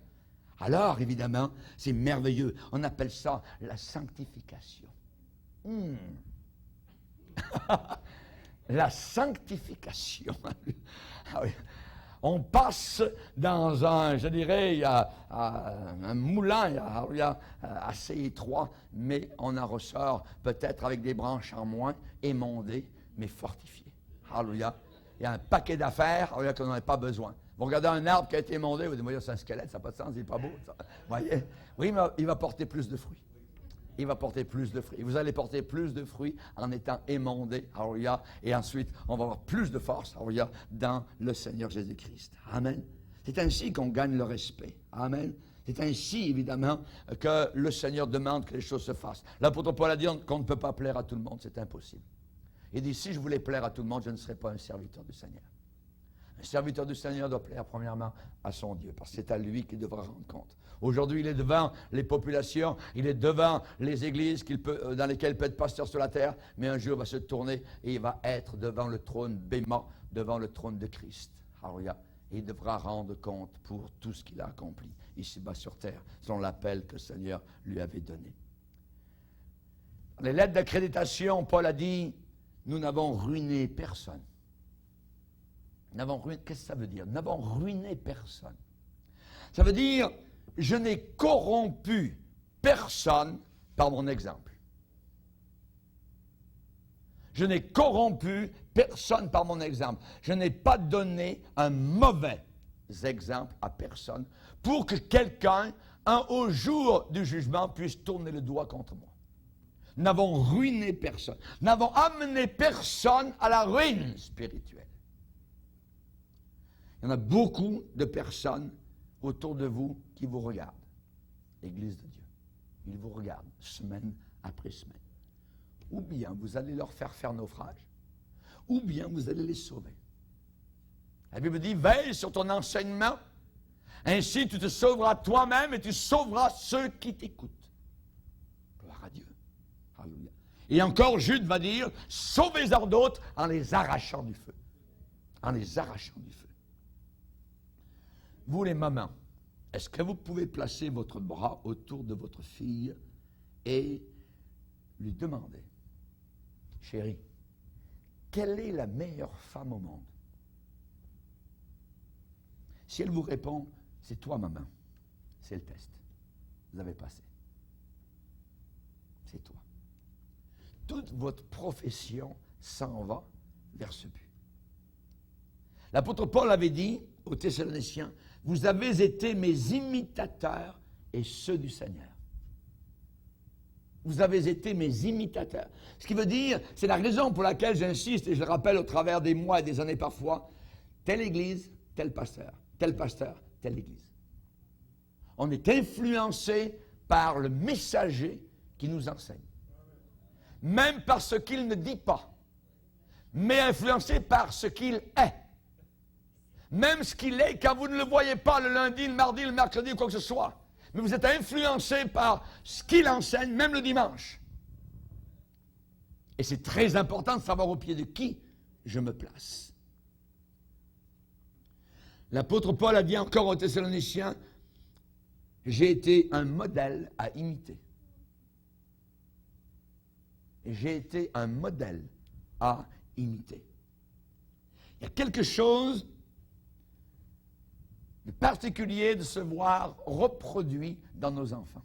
Alors, évidemment, c'est merveilleux. On appelle ça la sanctification. La sanctification. Ah oui. On passe dans un, je dirais, un moulin assez étroit, mais on en ressort peut-être avec des branches en moins, émondées, mais fortifiées. Alléluia. Il y a un paquet d'affaires qu'on n'en a pas besoin. Vous regardez un arbre qui a été émondé, vous dites, voyez, c'est un squelette, ça n'a pas de sens, il n'est pas beau. Ça. Voyez? Oui, mais il va porter plus de fruits. Il va porter plus de fruits. Vous allez porter plus de fruits en étant émondé, alléluia, et ensuite, on va avoir plus de force, alléluia, dans le Seigneur Jésus-Christ. Amen. C'est ainsi qu'on gagne le respect. Amen. C'est ainsi, évidemment, que le Seigneur demande que les choses se fassent. L'apôtre Paul a dit qu'on ne peut pas plaire à tout le monde, c'est impossible. Il dit, si je voulais plaire à tout le monde, je ne serais pas un serviteur du Seigneur. Un serviteur du Seigneur doit plaire premièrement à son Dieu, parce que c'est à lui qu'il devra rendre compte. Aujourd'hui, il est devant les populations, il est devant les églises dans lesquelles il peut être pasteur sur la terre, mais un jour il va se tourner et il va être devant le trône bément, devant le trône de Christ. Alléluia. Et il devra rendre compte pour tout ce qu'il a accompli ici-bas sur terre, selon l'appel que le Seigneur lui avait donné. Dans les lettres d'accréditation, Paul a dit, nous n'avons ruiné personne. Qu'est-ce que ça veut dire? Nous n'avons ruiné personne. Ça veut dire, je n'ai corrompu personne par mon exemple. Je n'ai corrompu personne par mon exemple. Je n'ai pas donné un mauvais exemple à personne pour que quelqu'un, au jour du jugement, puisse tourner le doigt contre moi. Nous n'avons ruiné personne. Nous n'avons amené personne à la ruine spirituelle. Il y en a beaucoup de personnes autour de vous qui vous regardent. L'Église de Dieu. Ils vous regardent semaine après semaine. Ou bien vous allez leur faire naufrage, ou bien vous allez les sauver. La Bible dit, veille sur ton enseignement, ainsi tu te sauveras toi-même et tu sauveras ceux qui t'écoutent. Gloire à Dieu. Alléluia. Et encore, Jude va dire, sauvez-en d'autres en les arrachant du feu. En les arrachant du feu. Vous les mamans, est-ce que vous pouvez placer votre bras autour de votre fille et lui demander, chérie, quelle est la meilleure femme au monde? Si elle vous répond, c'est toi maman, c'est le test. Vous avez passé. C'est toi. Toute votre profession s'en va vers ce but. L'apôtre Paul avait dit aux Thessaloniciens, vous avez été mes imitateurs et ceux du Seigneur. Vous avez été mes imitateurs. Ce qui veut dire, c'est la raison pour laquelle j'insiste, et je le rappelle au travers des mois et des années parfois, telle église, tel pasteur, telle église. On est influencé par le messager qui nous enseigne. Même par ce qu'il ne dit pas, mais influencé par ce qu'il est. Même ce qu'il est, quand vous ne le voyez pas le lundi, le mardi, le mercredi ou quoi que ce soit. Mais vous êtes influencé par ce qu'il enseigne, même le dimanche. Et c'est très important de savoir au pied de qui je me place. L'apôtre Paul a dit encore aux Thessaloniciens, j'ai été un modèle à imiter. Et j'ai été un modèle à imiter. Il y a quelque chose de particulier de se voir reproduit dans nos enfants.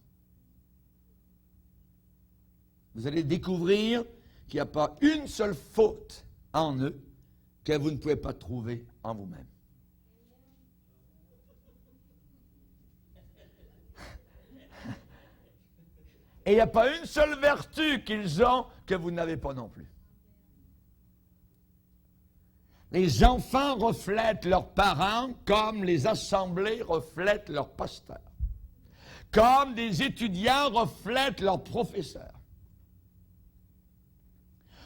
Vous allez découvrir qu'il n'y a pas une seule faute en eux que vous ne pouvez pas trouver en vous-même. Et il n'y a pas une seule vertu qu'ils ont que vous n'avez pas non plus. Les enfants reflètent leurs parents comme les assemblées reflètent leurs pasteurs. Comme des étudiants reflètent leurs professeurs.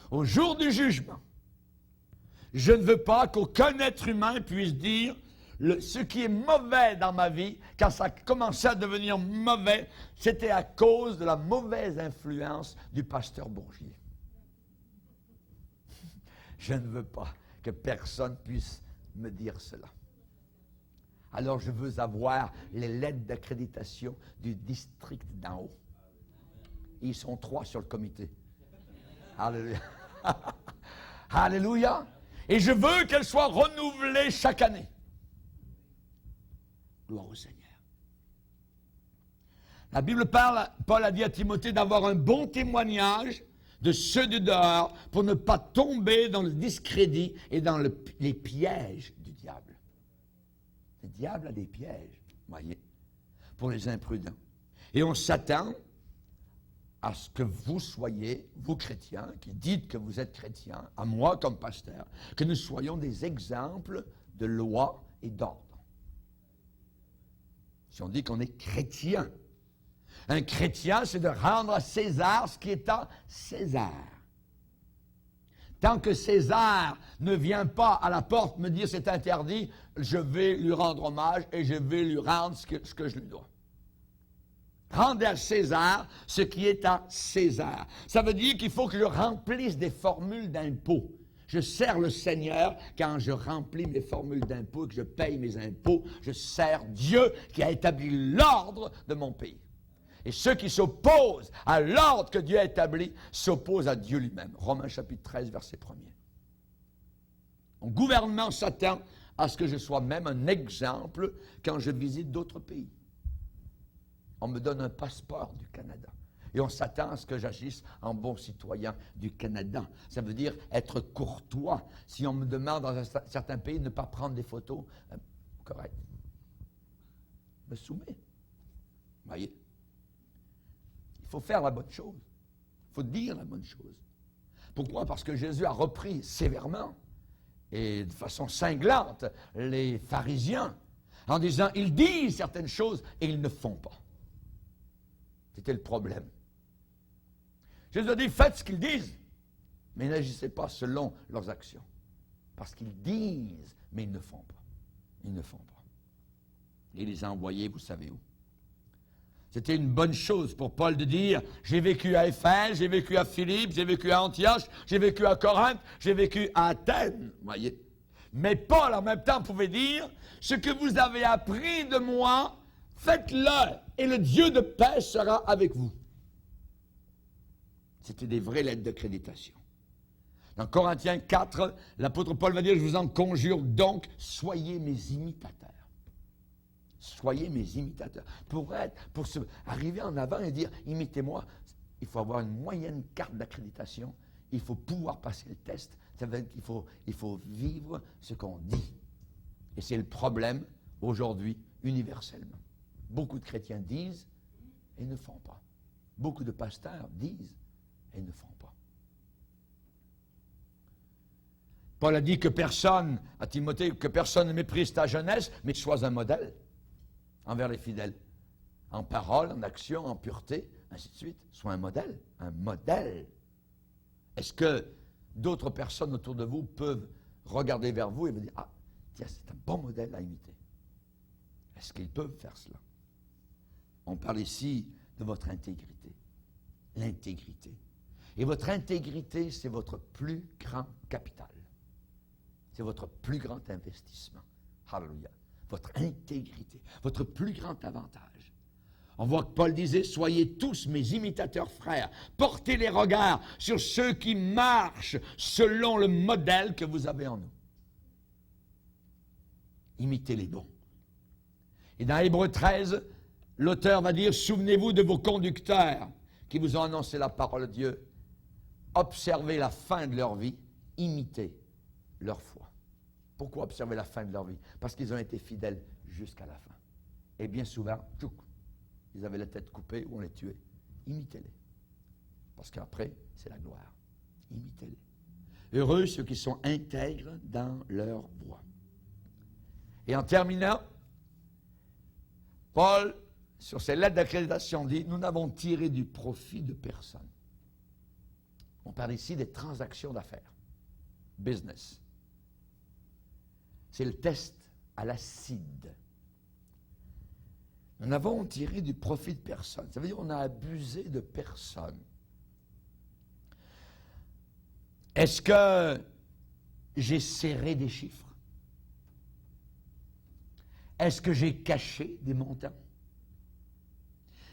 Au jour du jugement, je ne veux pas qu'aucun être humain puisse dire ce qui est mauvais dans ma vie, quand ça a commencé à devenir mauvais, c'était à cause de la mauvaise influence du pasteur Bourgier. Je ne veux pas que personne puisse me dire cela. Alors je veux avoir les lettres d'accréditation du district d'en haut. Ils sont 3 sur le comité. Alléluia. Alléluia. Et je veux qu'elles soient renouvelées chaque année. Gloire au Seigneur. La Bible parle, Paul a dit à Timothée d'avoir un bon témoignage de ceux du dehors pour ne pas tomber dans le discrédit et dans les pièges du diable. Le diable a des pièges, voyez, pour les imprudents. Et on s'attend à ce que vous soyez, vous chrétiens, qui dites que vous êtes chrétiens, à moi comme pasteur, que nous soyons des exemples de loi et d'ordre. Si on dit qu'on est chrétien, un chrétien, c'est de rendre à César ce qui est à César. Tant que César ne vient pas à la porte me dire c'est interdit, je vais lui rendre hommage et je vais lui rendre ce que je lui dois. Rendez à César ce qui est à César. Ça veut dire qu'il faut que je remplisse des formules d'impôts. Je sers le Seigneur quand je remplis mes formules d'impôts et que je paye mes impôts. Je sers Dieu qui a établi l'ordre de mon pays. Et ceux qui s'opposent à l'ordre que Dieu a établi s'opposent à Dieu lui-même. Romains chapitre 13, verset 1er. Mon gouvernement s'attend à ce que je sois même un exemple quand je visite d'autres pays. On me donne un passeport du Canada. Et on s'attend à ce que j'agisse en bon citoyen du Canada. Ça veut dire être courtois. Si on me demande dans un certain pays de ne pas prendre des photos, correct. Je me soumets. Voyez. Il faut faire la bonne chose. Il faut dire la bonne chose. Pourquoi? Parce que Jésus a repris sévèrement et de façon cinglante les pharisiens en disant, ils disent certaines choses et ils ne font pas. C'était le problème. Jésus a dit, faites ce qu'ils disent, mais n'agissez pas selon leurs actions. Parce qu'ils disent, mais ils ne font pas. Ils ne font pas. Et il les a envoyés, vous savez où. C'était une bonne chose pour Paul de dire, j'ai vécu à Éphèse, j'ai vécu à Philippe, j'ai vécu à Antioche, j'ai vécu à Corinthe, j'ai vécu à Athènes, voyez. Mais Paul, en même temps, pouvait dire, ce que vous avez appris de moi, faites-le, et le Dieu de paix sera avec vous. C'était des vraies lettres d'accréditation. Dans Corinthiens 4, l'apôtre Paul va dire, je vous en conjure donc, soyez mes imitateurs. Soyez mes imitateurs. Pour arriver en avant et dire, imitez-moi, il faut avoir une moyenne carte d'accréditation. Il faut pouvoir passer le test. Ça veut dire qu'il faut vivre ce qu'on dit. Et c'est le problème aujourd'hui universellement. Beaucoup de chrétiens disent et ne font pas. Beaucoup de pasteurs disent et ne font pas. Paul a dit que personne, à Timothée, que personne ne méprise ta jeunesse, mais sois un modèle envers les fidèles. En parole, en action, en pureté, ainsi de suite. Sois un modèle. Un modèle. Est-ce que d'autres personnes autour de vous peuvent regarder vers vous et vous dire, ah, tiens, c'est un bon modèle à imiter. Est-ce qu'ils peuvent faire cela? On parle ici de votre intégrité. L'intégrité. Et votre intégrité, c'est votre plus grand capital. C'est votre plus grand investissement. Alléluia. Votre intégrité, votre plus grand avantage. On voit que Paul disait, soyez tous mes imitateurs frères, portez les regards sur ceux qui marchent selon le modèle que vous avez en nous. Imitez les bons. Et dans Hébreux 13, l'auteur va dire, souvenez-vous de vos conducteurs qui vous ont annoncé la parole de Dieu. Observez la fin de leur vie, imitez leur foi. Pourquoi observer la fin de leur vie? Parce qu'ils ont été fidèles jusqu'à la fin. Et bien souvent, tchouk, ils avaient la tête coupée ou on les tuait. Imitez-les. Parce qu'après, c'est la gloire. Imitez-les. Heureux ceux qui sont intègres dans leur voie. Et en terminant, Paul, sur ses lettres d'accréditation, dit, nous n'avons tiré du profit de personne. On parle ici des transactions d'affaires. Business. C'est le test à l'acide. Nous n'avons tiré du profit de personne. Ça veut dire qu'on a abusé de personne. Est-ce que j'ai serré des chiffres? Est-ce que j'ai caché des montants?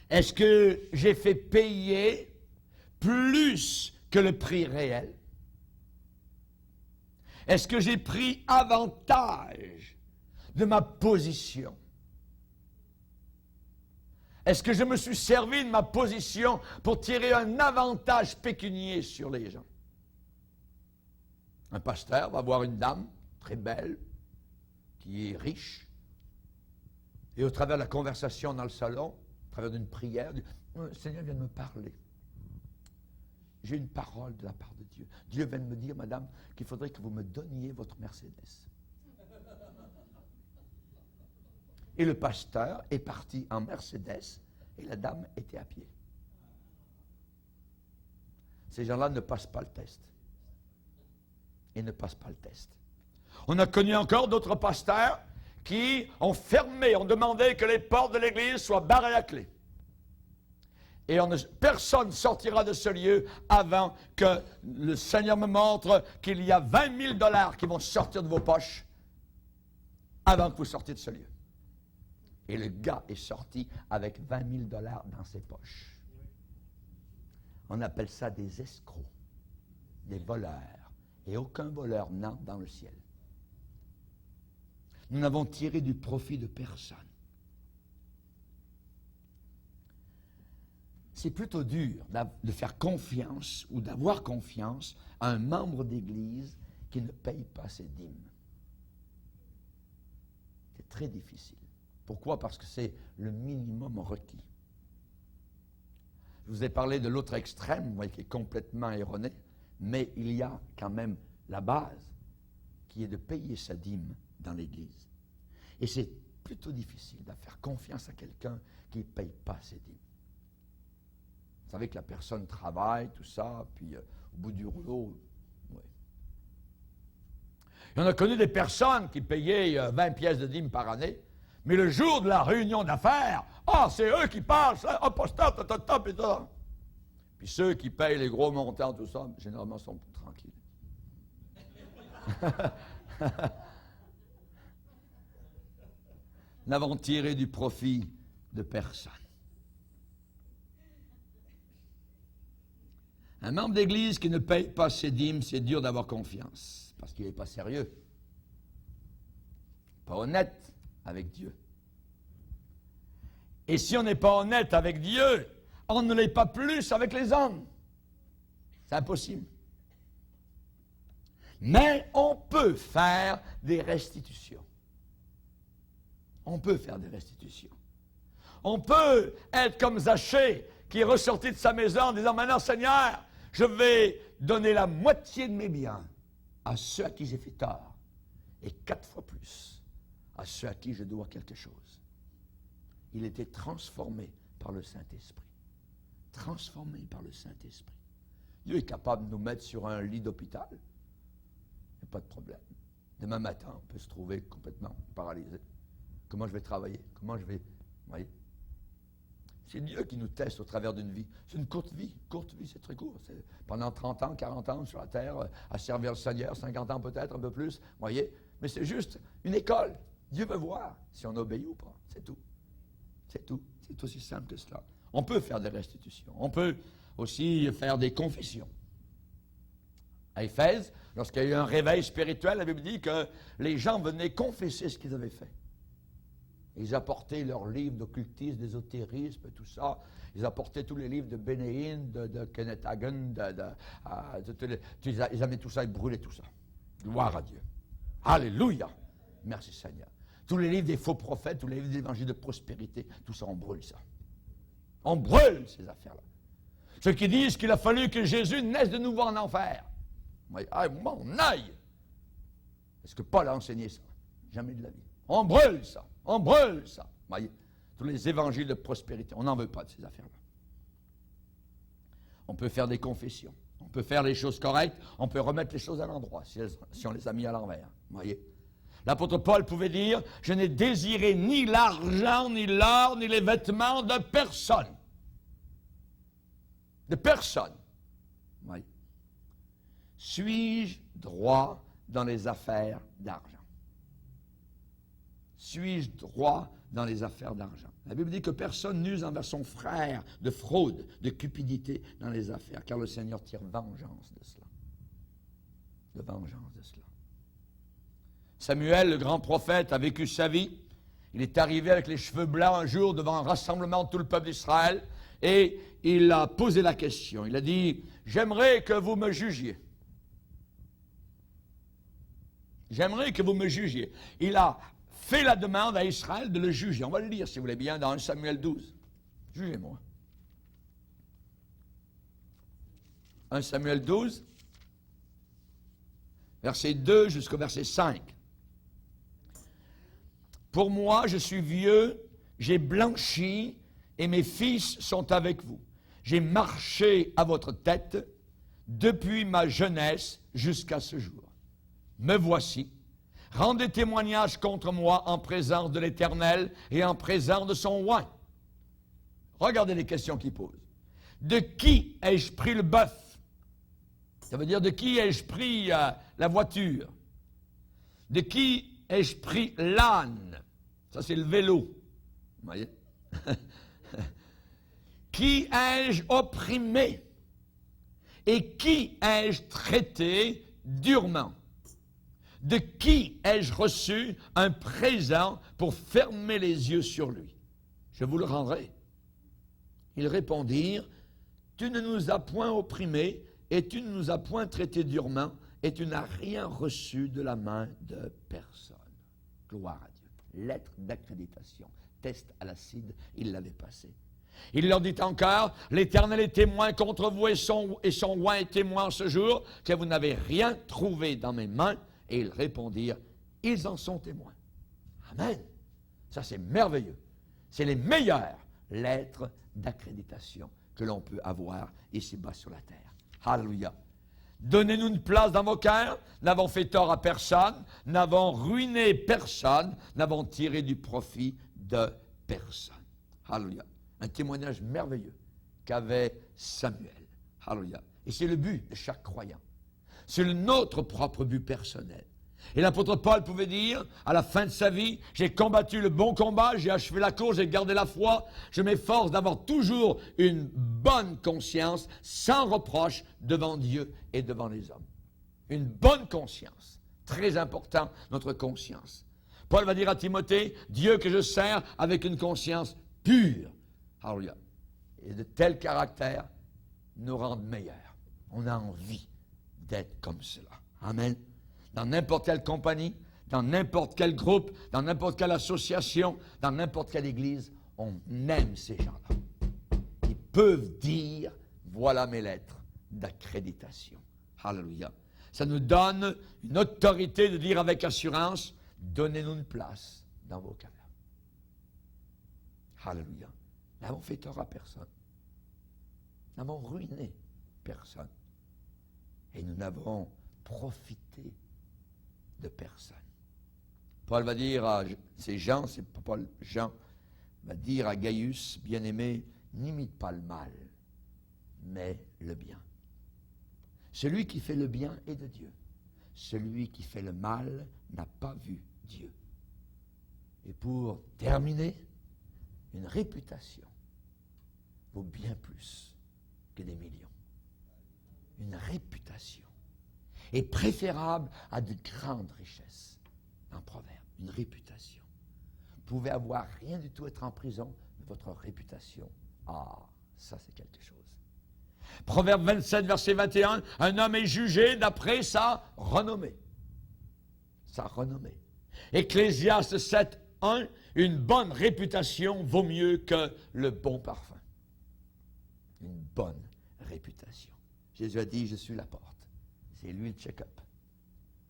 Est-ce que j'ai fait payer plus que le prix réel? Est-ce que j'ai pris avantage de ma position? Est-ce que je me suis servi de ma position pour tirer un avantage pécuniaire sur les gens? Un pasteur va voir une dame très belle, qui est riche, et au travers de la conversation dans le salon, au travers d'une prière, dit, le Seigneur vient de me parler. J'ai une parole de la part de Dieu. Dieu vient de me dire, madame, qu'il faudrait que vous me donniez votre Mercedes. Et le pasteur est parti en Mercedes et la dame était à pied. Ces gens-là ne passent pas le test. Et ne passent pas le test. On a connu encore d'autres pasteurs qui ont fermé, ont demandé que les portes de l'église soient barrées à clé. Et personne ne sortira de ce lieu avant que le Seigneur me montre qu'il y a 20 000 $ qui vont sortir de vos poches avant que vous sortiez de ce lieu. Et le gars est sorti avec 20 000 $ dans ses poches. On appelle ça des escrocs, des voleurs. Et aucun voleur n'entre dans le ciel. Nous n'avons tiré du profit de personne. C'est plutôt dur de faire confiance ou d'avoir confiance à un membre d'Église qui ne paye pas ses dîmes. C'est très difficile. Pourquoi? Parce que c'est le minimum requis. Je vous ai parlé de l'autre extrême, vous voyez, qui est complètement erroné, mais il y a quand même la base qui est de payer sa dîme dans l'Église. Et c'est plutôt difficile de faire confiance à quelqu'un qui ne paye pas ses dîmes. Vous savez que la personne travaille, tout ça, puis au bout du rouleau, oui. Et on a connu des personnes qui payaient 20 pièces de dîme par année, mais le jour de la réunion d'affaires, c'est eux qui parlent, pasteur, puis ça. Puis ceux qui payent les gros montants, tout ça, généralement sont tranquilles. Nous n'avons tiré du profit de personne. Un membre d'église qui ne paye pas ses dîmes, c'est dur d'avoir confiance, parce qu'il n'est pas sérieux, pas honnête avec Dieu. Et si on n'est pas honnête avec Dieu, on ne l'est pas plus avec les hommes. C'est impossible. Mais on peut faire des restitutions. On peut faire des restitutions. On peut être comme Zachée, qui est ressorti de sa maison en disant, maintenant Seigneur, je vais donner la moitié de mes biens à ceux à qui j'ai fait tort, et 4 fois plus à ceux à qui je dois quelque chose. Il était transformé par le Saint-Esprit. Transformé par le Saint-Esprit. Dieu est capable de nous mettre sur un lit d'hôpital. Il n'y a pas de problème. Demain matin, on peut se trouver complètement paralysé. Comment je vais travailler? Comment je vais... Vous voyez? C'est Dieu qui nous teste au travers d'une vie. C'est une courte vie. Courte vie, c'est très court. C'est pendant 30 ans, 40 ans sur la terre, à servir le Seigneur, 50 ans peut-être, un peu plus. Vous voyez? Mais c'est juste une école. Dieu veut voir si on obéit ou pas. C'est tout. C'est tout. C'est aussi simple que cela. On peut faire des restitutions. On peut aussi faire des confessions. À Éphèse, lorsqu'il y a eu un réveil spirituel, la Bible dit que les gens venaient confesser ce qu'ils avaient fait. Ils apportaient leurs livres d'occultisme, d'ésotérisme, tout ça. Ils apportaient tous les livres de Bénéin, de Kenneth Hagin, ils amenaient tout ça, ils brûlaient tout ça. Gloire à Dieu. Alléluia. Merci Seigneur. Tous les livres des faux prophètes, tous les livres d'évangile de prospérité, tout ça, on brûle ça. On brûle ces affaires-là. Ceux qui disent qu'il a fallu que Jésus naisse de nouveau en enfer. Ah, mon aïe! Est-ce que Paul a enseigné ça? Jamais de la vie. On brûle ça. On brûle ça. Voyez, tous les évangiles de prospérité, on n'en veut pas de ces affaires-là. On peut faire des confessions. On peut faire les choses correctes. On peut remettre les choses à l'endroit si on les a mis à l'envers. Voyez. L'apôtre Paul pouvait dire, je n'ai désiré ni l'argent, ni l'or, ni les vêtements de personne. De personne. Oui. Suis-je droit dans les affaires d'argent? Suis-je droit dans les affaires d'argent? La Bible dit que personne n'use envers son frère de fraude, de cupidité dans les affaires, car le Seigneur tire vengeance de cela. De vengeance de cela. Samuel, le grand prophète, a vécu sa vie. Il est arrivé avec les cheveux blancs un jour devant un rassemblement de tout le peuple d'Israël et il a posé la question. Il a dit, j'aimerais que vous me jugiez. J'aimerais que vous me jugiez. Il a fait la demande à Israël de le juger. On va le lire, si vous voulez bien, dans 1 Samuel 12. Jugez-moi. 1 Samuel 12, verset 2 jusqu'au verset 5. Pour moi, je suis vieux, j'ai blanchi, et mes fils sont avec vous. J'ai marché à votre tête depuis ma jeunesse jusqu'à ce jour. Me voici. Rendez témoignage contre moi en présence de l'Éternel et en présence de son roi. Regardez les questions qu'il pose. De qui ai-je pris le bœuf? Ça veut dire de qui ai-je pris la voiture? De qui ai-je pris l'âne? Ça, c'est le vélo. Vous voyez? Qui ai-je opprimé? Et qui ai-je traité durement? De qui ai-je reçu un présent pour fermer les yeux sur lui? Je vous le rendrai. Ils répondirent, tu ne nous as point opprimés, et tu ne nous as point traités durement, et tu n'as rien reçu de la main de personne. Gloire à Dieu. Lettre d'accréditation. Test à l'acide, il l'avait passé. Il leur dit encore, l'Éternel est témoin contre vous et son roi est témoin ce jour, que vous n'avez rien trouvé dans mes mains. Et ils répondirent, ils en sont témoins. Amen. Ça, c'est merveilleux. C'est les meilleures lettres d'accréditation que l'on peut avoir ici-bas sur la terre. Alléluia. Donnez-nous une place dans vos cœurs. N'avons fait tort à personne. N'avons ruiné personne. N'avons tiré du profit de personne. Alléluia. Un témoignage merveilleux qu'avait Samuel. Alléluia. Et c'est le but de chaque croyant. C'est notre propre but personnel. Et l'apôtre Paul pouvait dire, à la fin de sa vie, j'ai combattu le bon combat, j'ai achevé la course, j'ai gardé la foi, je m'efforce d'avoir toujours une bonne conscience, sans reproche, devant Dieu et devant les hommes. Une bonne conscience. Très important, notre conscience. Paul va dire à Timothée, Dieu que je sers avec une conscience pure. Alléluia. Et de tels caractères nous rendent meilleurs. On a envie d'être comme cela. Amen. Dans n'importe quelle compagnie, dans n'importe quel groupe, dans n'importe quelle association, dans n'importe quelle église, on aime ces gens-là. Ils peuvent dire, voilà mes lettres d'accréditation. Alléluia. Ça nous donne une autorité de dire avec assurance, donnez-nous une place dans vos cœurs. Alléluia. Nous n'avons fait tort à personne. Nous n'avons ruiné personne. Et nous n'avons profité de personne. Paul va dire à c'est Jean, c'est pas Paul, Jean va dire à Gaius, bien-aimé, n'imite pas le mal, mais le bien. Celui qui fait le bien est de Dieu. Celui qui fait le mal n'a pas vu Dieu. Et pour terminer, une réputation vaut bien plus que des millions. Une réputation est préférable à de grandes richesses. Un proverbe, une réputation. Vous pouvez avoir rien du tout, être en prison, mais votre réputation, ça c'est quelque chose. Proverbe 27, verset 21, un homme est jugé d'après sa renommée. Sa renommée. Ecclésiaste 7, 1, une bonne réputation vaut mieux que le bon parfum. Une bonne réputation. Jésus a dit, je suis la porte. C'est lui le check-up.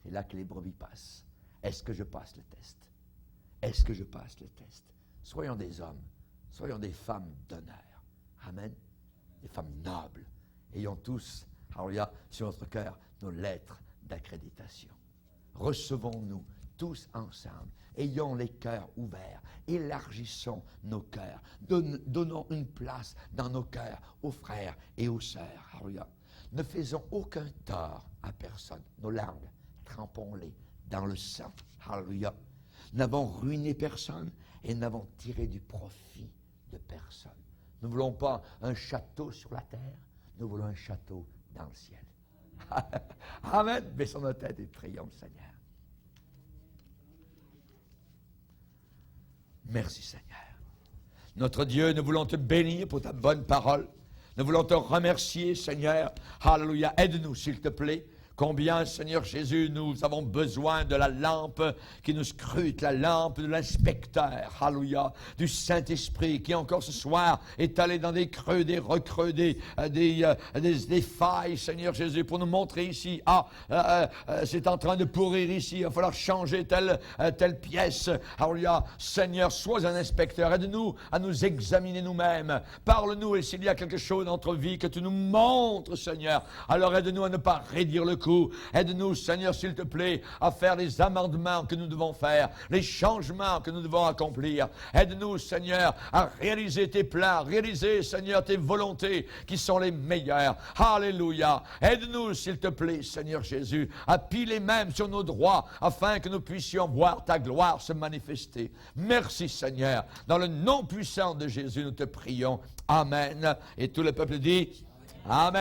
C'est là que les brebis passent. Est-ce que je passe le test? Est-ce que je passe le test? Soyons des hommes, soyons des femmes d'honneur. Amen. Des femmes nobles. Ayons tous, alléluia, sur notre cœur, nos lettres d'accréditation. Recevons-nous tous ensemble. Ayons les cœurs ouverts. Élargissons nos cœurs. Donnons une place dans nos cœurs aux frères et aux sœurs. Alléluia. Ne faisons aucun tort à personne. Nos langues, trempons-les dans le sang. Alléluia. N'avons ruiné personne et n'avons tiré du profit de personne. Nous ne voulons pas un château sur la terre, nous voulons un château dans le ciel. Amen. Baissons nos têtes et prions le Seigneur. Merci Seigneur. Notre Dieu, nous voulons te bénir pour ta bonne parole. Nous voulons te remercier, Seigneur. Alléluia. Aide-nous, s'il te plaît. Combien, Seigneur Jésus, nous avons besoin de la lampe qui nous scrute, la lampe de l'inspecteur, alléluia, du Saint-Esprit, qui encore ce soir est allé dans des creux, des recreux, des failles, Seigneur Jésus, pour nous montrer ici, c'est en train de pourrir ici, il va falloir changer telle pièce, alléluia. Seigneur, sois un inspecteur, aide-nous à nous examiner nous-mêmes, parle-nous, et s'il y a quelque chose dans notre vie que tu nous montres, Seigneur, alors aide-nous à ne pas raidir le coup. Aide-nous, Seigneur, s'il te plaît, à faire les amendements que nous devons faire, les changements que nous devons accomplir. Aide-nous, Seigneur, à réaliser tes plans, réaliser, Seigneur, tes volontés qui sont les meilleures. Alléluia. Aide-nous, s'il te plaît, Seigneur Jésus, à piler même sur nos droits afin que nous puissions voir ta gloire se manifester. Merci, Seigneur. Dans le nom puissant de Jésus, nous te prions. Amen. Et tout le peuple dit Amen.